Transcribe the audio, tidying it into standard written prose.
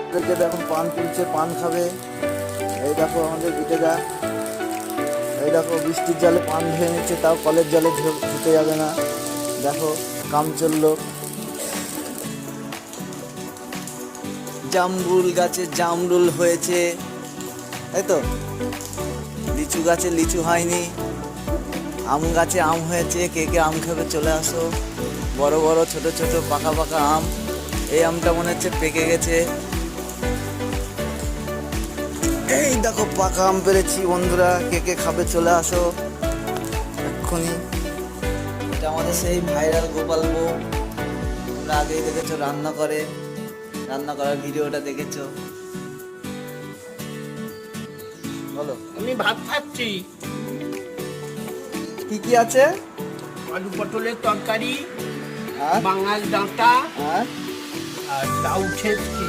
ওদেরকে দেখুন পান তুলছে, পান খাবে। এই দেখো আমাদের বিটেরা, এই দেখো বৃষ্টির জলে পান ধুয়ে নিচ্ছে, তাও কলের জলে ধুতে যাবে না। দেখো কাম চললো। জামরুল গাছে জামরুল হয়েছে, তাই তো। লিচু গাছে লিচু হয়নি, আম গাছে আম হয়েছে। কে কে আম খাবে চলে আসো। বড় বড় ছোট ছোট পাকা পাকা আম। এই আমটা মনে হচ্ছে পেকে গেছে। এই দেখো পাকা আম পেরেছি বন্ধুরা, কে কে খাবে চলে আসো এক্ষুনি। এটা আমাদের সেই ভাইরাল গোপাল বউ, তোমরা আগেই দেখেছো রান্না করে, রান্না করার ভিডিওটা দেখেছো। বলো। আমি ভাত খাচ্ছি। কি কি আছে? আলু পটলের তরকারি, আর বাঙাল ডাঁটা আর আর লাউ ছেঁচকি।